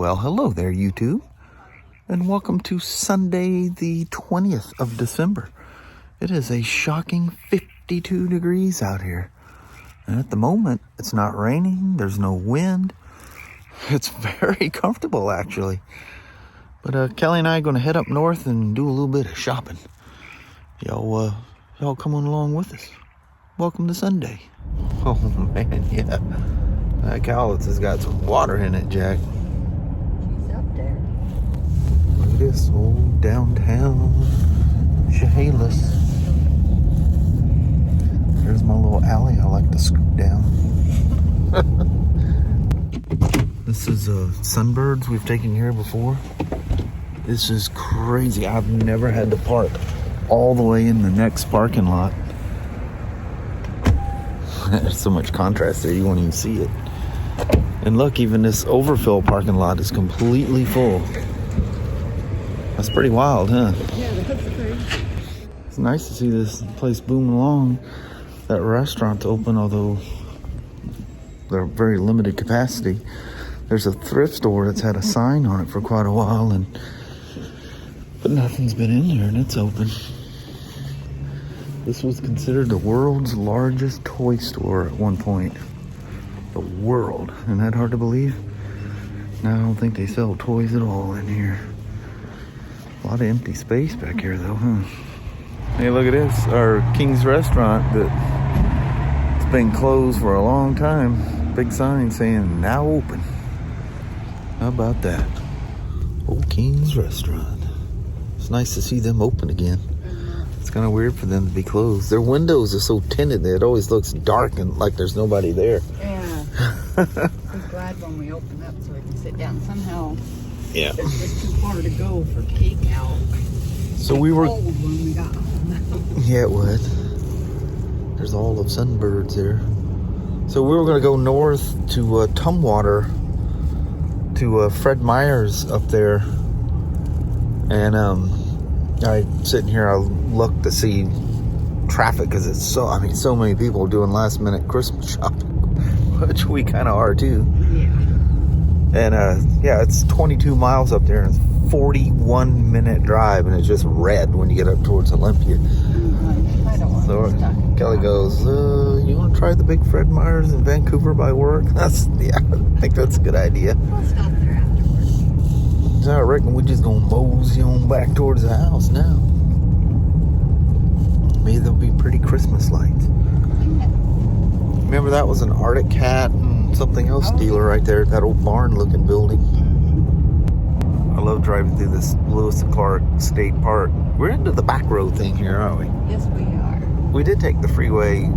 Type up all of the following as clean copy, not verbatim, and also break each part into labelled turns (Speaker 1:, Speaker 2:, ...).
Speaker 1: Well, hello there, YouTube, and welcome to Sunday, the 20th of December. It is a shocking 52 degrees out here, and at the moment, it's not raining, there's no wind. It's very comfortable, actually. But Kelly and I are going to head up north and do a little bit of shopping. Y'all come on along with us. Welcome to Sunday. Oh, man, yeah. That Cowlitz has got some water in it, Jack.
Speaker 2: She's up there.
Speaker 1: Look at this old downtown Chehalis. There's my little alley I like to scoot down. This is Sunbirds we've taken here before. This is crazy. I've never had to park all the way in the next parking lot. There's so much contrast there, you won't even see it. And look, even this overfill parking lot is completely full. That's pretty wild, huh?
Speaker 2: Yeah, that's crazy.
Speaker 1: It's nice to see this place booming along. That restaurant's open, although they're very limited capacity. There's a thrift store that's had a sign on it for quite a while, but nothing's been in there, and it's open. This was considered the world's largest toy store at one point. The world. Isn't that hard to believe? Now I don't think they sell toys at all in here. A lot of empty space back here though, huh? Hey, look at this. Our King's Restaurant that's been closed for a long time. Big sign saying now open. How about that? Old King's Restaurant. It's nice to see them open again. It's kind of weird for them to be closed. Their windows are so tinted that it always looks dark and like there's nobody there.
Speaker 2: Yeah. I'm glad when we open up so we can sit down. Somehow,
Speaker 1: yeah,
Speaker 2: it's just too far to go for takeout.
Speaker 1: So we were
Speaker 2: cold when we got home.
Speaker 1: Yeah, it would. There's all of Sunbirds there. So we were going to go north to Tumwater, to Fred Meyer's up there. And I'm sitting here, I look to see traffic because it's so many people doing last minute Christmas shopping, which we kind of are too.
Speaker 2: Yeah.
Speaker 1: And yeah, it's 22 miles up there and it's 41-minute drive, and it's just red when you get up towards Olympia.
Speaker 2: I don't want
Speaker 1: So
Speaker 2: to stuck.
Speaker 1: Kelly goes, you want to try the big Fred Meyer's in Vancouver by work? I think that's a good idea.
Speaker 2: We'll stop there afterwards.
Speaker 1: So I reckon we're just gonna mosey on back towards the house now. Maybe there'll be pretty Christmas lights. Remember that was an Arctic Cat and something else dealer right there, that old barn looking building. I love driving through this Lewis and Clark State Park. We're into the back road thing here, aren't we?
Speaker 2: Yes, we are.
Speaker 1: We did take the freeway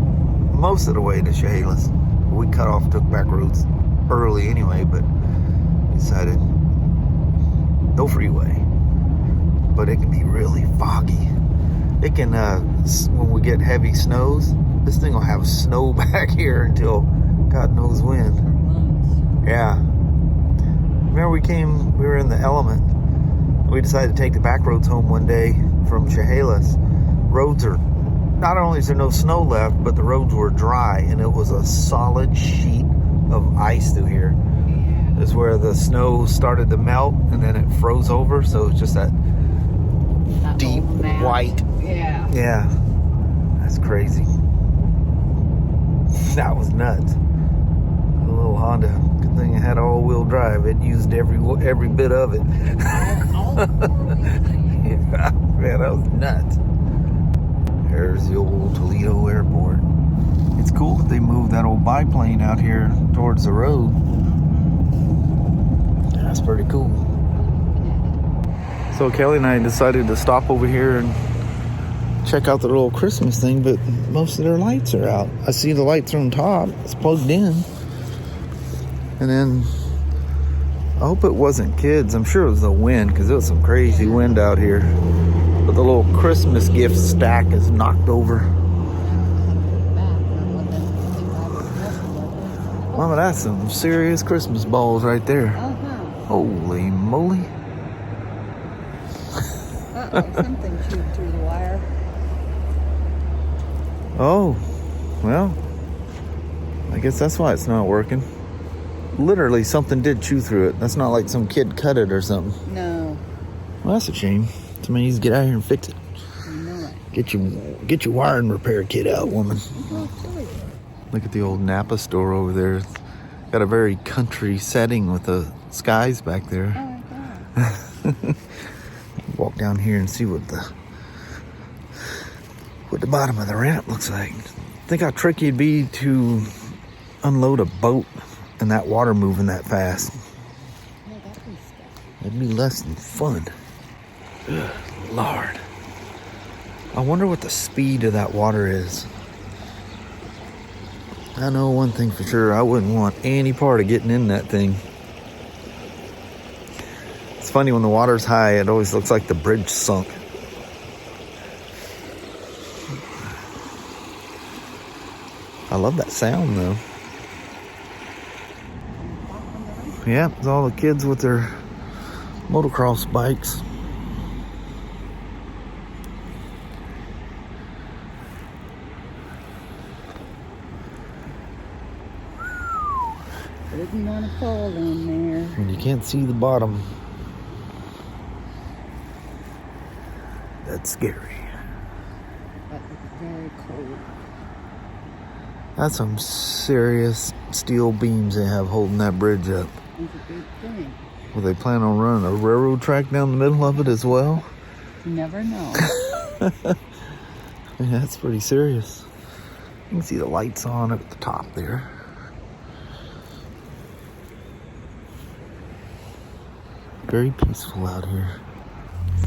Speaker 1: most of the way to Chehalis. We cut off, took back roads early anyway, but decided no freeway. But it can be really foggy. It can, when we get heavy snows, this thing will have snow back here until God knows when.
Speaker 2: For months.
Speaker 1: Yeah. Remember we were in the element. We decided to take the back roads home one day from Chehalis. Roads are, not only is there no snow left, but the roads were dry, and it was a solid sheet of ice through here.
Speaker 2: Yeah.
Speaker 1: This is where the snow started to melt, and then it froze over, so it's just that deep
Speaker 2: old map.
Speaker 1: white.
Speaker 2: Yeah.
Speaker 1: Yeah. That's crazy. That was nuts. The little Honda, good thing it had all-wheel drive. It used every bit of it. Yeah, man, that was nuts. There's the old Toledo airport. It's cool that they moved that old biplane out here towards the road. That's pretty cool. So Kelly and I decided to stop over here and check out the little Christmas thing, but most of their lights are out. I see the lights are on top. It's plugged in. And then I hope it wasn't kids. I'm sure it was the wind, because it was some crazy wind out here. But the little Christmas gift stack is knocked over. Mama, that's some serious Christmas balls right there. Holy moly.
Speaker 2: Something chewed through the wire.
Speaker 1: Oh, well, I guess that's why it's not working. literally something did chew through it. That's not like some kid cut it or something.
Speaker 2: No.
Speaker 1: Well, that's a shame. Somebody needs to get out here and fix it.
Speaker 2: I know it.
Speaker 1: Get your wiring repair kit out, woman. Look at the old Napa store over there. It's got a very country setting with the skies back there.
Speaker 2: Oh my God.
Speaker 1: Walk down here and see what the bottom of the ramp looks like. Think how tricky it'd be to unload a boat and that water moving that fast.
Speaker 2: Yeah, that'd be scary.
Speaker 1: It'd be less than fun. Ugh, Lord. I wonder what the speed of that water is. I know one thing for sure. I wouldn't want any part of getting in that thing. It's funny when the water's high, it always looks like the bridge sunk. I love that sound though. Yeah, it's all the kids with their motocross bikes.
Speaker 2: Didn't want to fall in there.
Speaker 1: And you can't see the bottom. That's scary.
Speaker 2: But very cold.
Speaker 1: That's some serious steel beams they have holding that bridge up.
Speaker 2: It's a big thing.
Speaker 1: Will they plan on running a railroad track down the middle of it as well?
Speaker 2: You never know.
Speaker 1: Yeah, that's pretty serious. You can see the lights on at the top there. Very peaceful out here.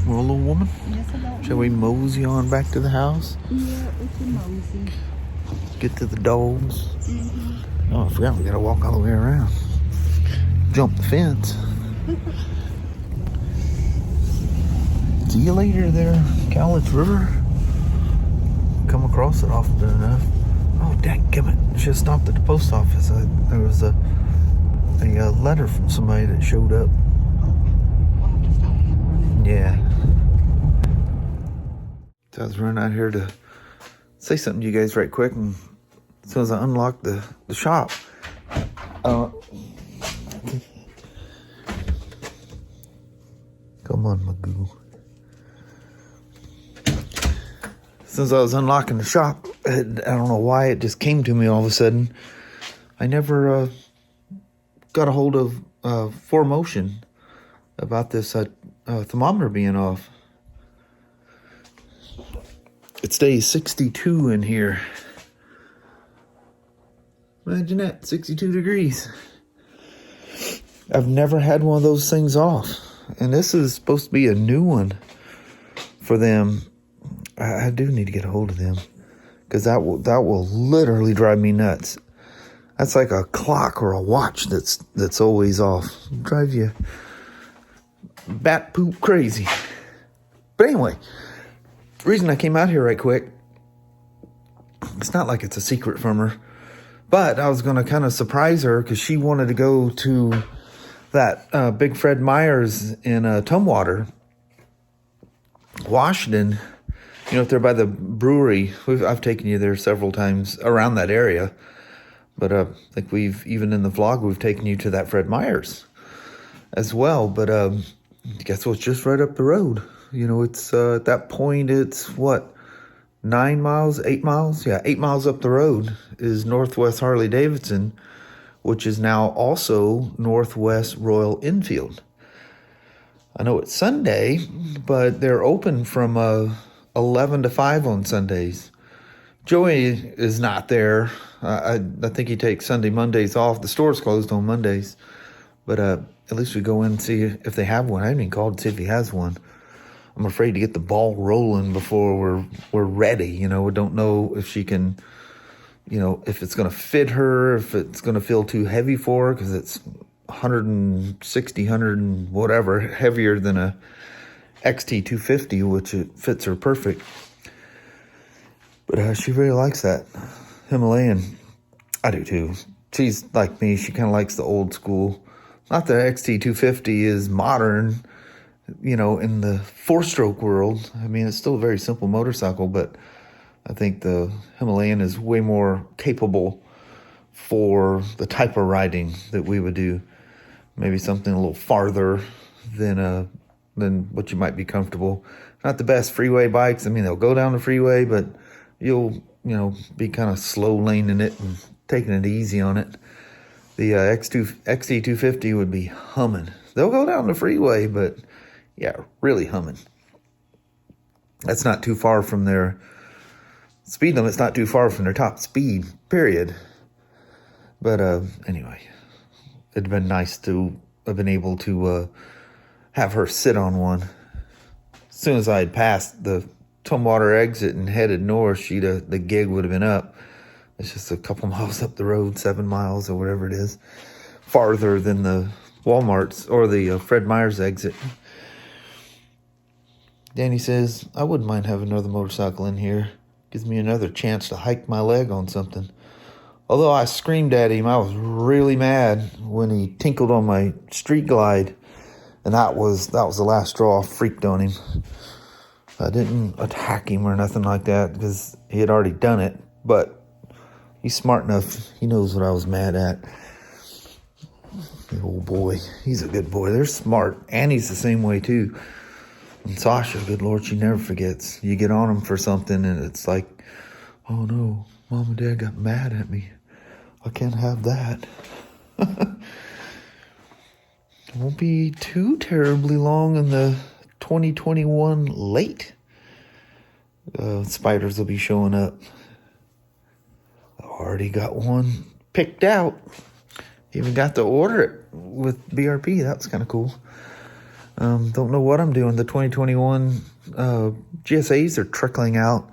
Speaker 1: Well, little woman,
Speaker 2: Yes, about
Speaker 1: shall we mosey on back to the house?
Speaker 2: Yeah, it's a mosey.
Speaker 1: Get to the dogs.
Speaker 2: Mm-hmm.
Speaker 1: Oh, I forgot we gotta walk all the way around. Jump the fence. See you later there, Cowlitz River. Come across it often enough. Oh, dadgummit. Should have stopped at the post office. There was a letter from somebody that showed up. Yeah. So I was running out here to say something to you guys right quick, and as soon as I unlocked the shop, come on, Magoo. Since I was unlocking the shop, I don't know why it just came to me all of a sudden. I never got a hold of 4Motion about this thermometer being off. It stays 62 in here. Imagine that, 62 degrees. I've never had one of those things off. And this is supposed to be a new one for them. I do need to get a hold of them, because that will literally drive me nuts. That's like a clock or a watch that's always off. Drive you bat poop crazy. But anyway, the reason I came out here right quick, it's not like it's a secret from her, but I was going to kind of surprise her because she wanted to go to that Big Fred Meyer's in Tumwater, Washington. You know, up there by the brewery. I've taken you there several times around that area. But I think even in the vlog, we've taken you to that Fred Meyer's as well. But guess what's just right up the road? You know, it's at that point, it's what, 9 miles, 8 miles? Yeah, 8 miles up the road is Northwest Harley-Davidson, which is now also Northwest Royal Enfield. I know it's Sunday, but they're open from 11 to 5 on Sundays. Joey is not there. I think he takes Sunday, Mondays off. The store's closed on Mondays. But at least we go in and see if they have one. I haven't even called to see if he has one. I'm afraid to get the ball rolling before we're ready. You know, we don't know if she can, you know, if it's going to fit her, if it's going to feel too heavy for her, because it's 160, 100 and whatever, heavier than a XT250, which it fits her perfect. But she really likes that Himalayan. I do too. She's like me. She kind of likes the old school. Not that XT250 is modern, you know, in the four-stroke world. I mean, it's still a very simple motorcycle, but I think the Himalayan is way more capable for the type of riding that we would do. Maybe something a little farther than what you might be comfortable. Not the best freeway bikes. I mean, they'll go down the freeway, but you'll, be kind of slow laning it and taking it easy on it. The XT250 would be humming. They'll go down the freeway, but yeah, really humming. That's not too far from their speed limit. It's not too far from their top speed, period. But anyway, it'd been nice to have been able to have her sit on one. As soon as I had passed the Tumwater exit and headed north, the gig would have been up. It's just a couple miles up the road, 7 miles or whatever it is, farther than the Walmart's or the Fred Meyer's exit. Danny says, I wouldn't mind having another motorcycle in here. Gives me another chance to hike my leg on something. Although I screamed at him, I was really mad when he tinkled on my street glide. And that was the last straw. I freaked on him. I didn't attack him or nothing like that because he had already done it. But he's smart enough. He knows what I was mad at. The old boy. He's a good boy. They're smart. Annie's the same way too. And Sasha, good Lord, she never forgets. You get on them for something and it's like, oh no, Mom and Dad got mad at me. I can't have that. It won't be too terribly long in the 2021 late. Spyders will be showing up. I already got one picked out. Even got to order it with BRP. That was kind of cool. Don't know what I'm doing. The 2021 GSAs are trickling out.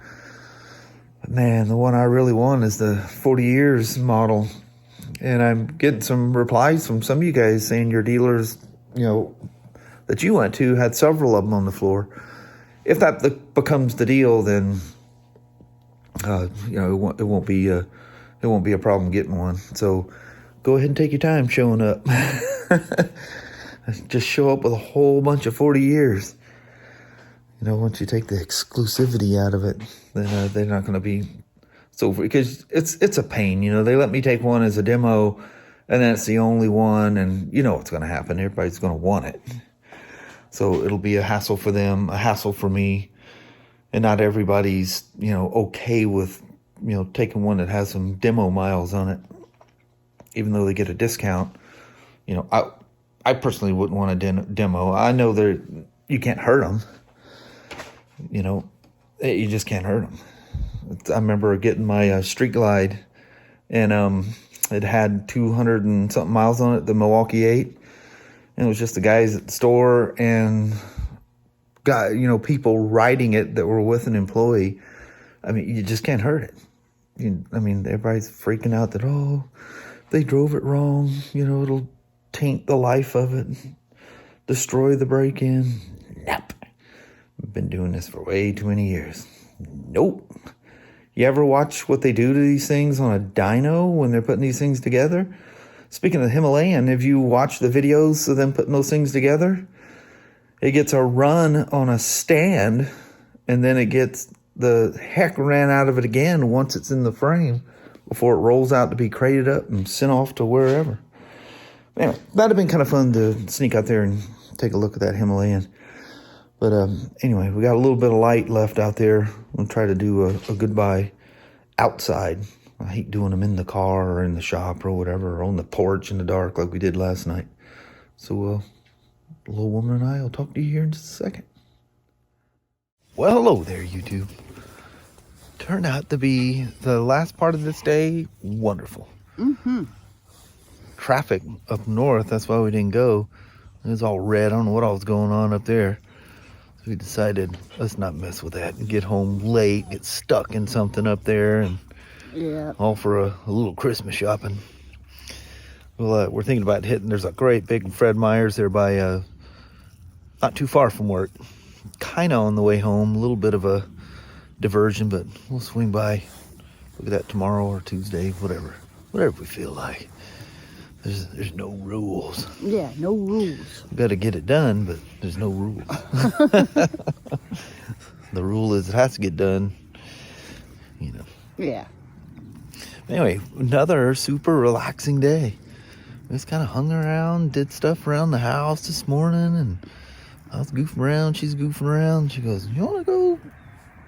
Speaker 1: But man, the one I really want is the 40 years model. And I'm getting some replies from some of you guys saying your dealers, that you went to had several of them on the floor. If that becomes the deal, then it won't be a problem getting one. So go ahead and take your time showing up. Just show up with a whole bunch of 40 years. Once you take the exclusivity out of it, then they're not going to be so, because it's a pain. They let me take one as a demo, and then it's the only one, and what's going to happen. Everybody's going to want it. So it'll be a hassle for them, a hassle for me, and not everybody's, okay with, taking one that has some demo miles on it, even though they get a discount. I personally wouldn't want a demo. I know you can't hurt them. You just can't hurt them. I remember getting my Street Glide, and it had 200 and something miles on it, the Milwaukee 8. And it was just the guys at the store and people riding it that were with an employee. I mean, you just can't hurt it. Everybody's freaking out that, they drove it wrong. It'll taint the life of it, destroy the break-in. Nope. I've been doing this for way too many years. Nope. You ever watch what they do to these things on a dyno when they're putting these things together? Speaking of the Himalayan, have you watched the videos of them putting those things together? It gets a run on a stand, and then it gets the heck ran out of it again once it's in the frame before it rolls out to be crated up and sent off to wherever. Anyway, that'd have been kind of fun to sneak out there and take a look at that Himalayan. But anyway, we got a little bit of light left out there. We'll try to do a goodbye outside. I hate doing them in the car or in the shop or whatever, or on the porch in the dark like we did last night. So, little woman and I will talk to you here in just a second. Well, hello there, YouTube. Turned out to be the last part of this day wonderful. Mm-hmm. Traffic up north, that's why we didn't go. It was all red. I don't know what all was going on up there. So we decided, let's not mess with that and get home late, get stuck in something up there, and all for a little Christmas shopping. Well, we're thinking about hitting, there's a great big Fred Meyer's there by, not too far from work. Kind of on the way home, a little bit of a diversion, but we'll swing by. Look at that tomorrow or Tuesday, whatever we feel like. There's no rules. Yeah, no rules. We got to get it done, but there's no rules. The rule is it has to get done, Yeah. Anyway, another super relaxing day. We just kind of hung around, did stuff around the house this morning, and I was goofing around. She's goofing around. She goes, "You want to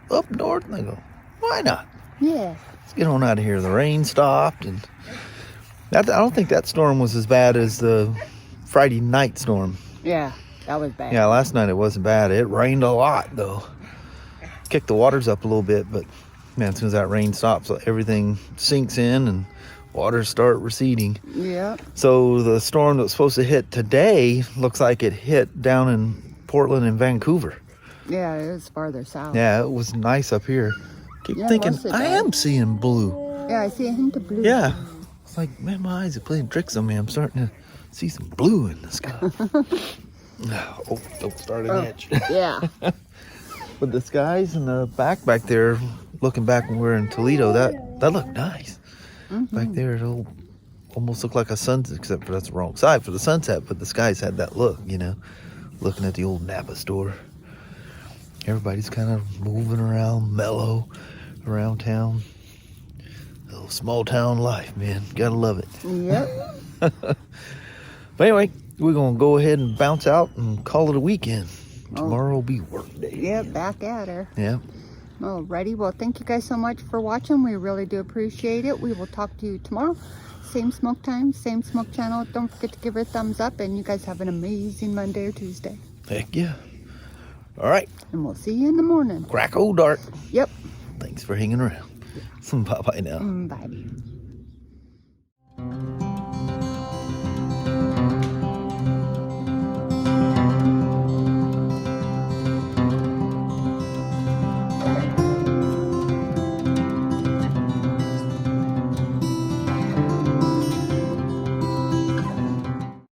Speaker 1: go up north?" And I go, "Why not?
Speaker 2: Yeah.
Speaker 1: Let's get on out of here." The rain stopped, and I don't think that storm was as bad as the Friday night storm.
Speaker 2: Yeah, that was bad.
Speaker 1: Yeah, last night it wasn't bad. It rained a lot, though. Kicked the waters up a little bit, but man, as soon as that rain stops, everything sinks in and waters start receding.
Speaker 2: Yeah.
Speaker 1: So the storm that was supposed to hit today looks like it hit down in Portland and Vancouver.
Speaker 2: Yeah, it was farther south.
Speaker 1: Yeah, it was nice up here. Keep thinking,
Speaker 2: most of
Speaker 1: I
Speaker 2: it.
Speaker 1: am seeing blue.
Speaker 2: Yeah, I see a hint of blue.
Speaker 1: Yeah. It's like, man, my eyes are playing tricks on me. I'm starting to see some blue in the sky. Oh, don't start an itch.
Speaker 2: Yeah.
Speaker 1: But the skies in the back there, looking back when we were in Toledo, that looked nice. Back there, it'll almost look like a sunset, except for that's the wrong side for the sunset, but the skies had that look, you know, looking at the old Napa store. Everybody's kind of moving around, mellow around town. A little small town life, man. Gotta love it.
Speaker 2: Yep.
Speaker 1: But anyway, we're going to go ahead and bounce out and call it a weekend. Tomorrow will be work day.
Speaker 2: Yep, back at her.
Speaker 1: Yeah.
Speaker 2: Alrighty, well, thank you guys so much for watching. We really do appreciate it. We will talk to you tomorrow. Same smoke time, same smoke channel. Don't forget to give her a thumbs up, and you guys have an amazing Monday or Tuesday.
Speaker 1: Heck yeah. All right.
Speaker 2: And we'll see you in the morning.
Speaker 1: Crack old dark.
Speaker 2: Yep.
Speaker 1: Thanks for hanging around. Bye-bye now.
Speaker 2: Bye.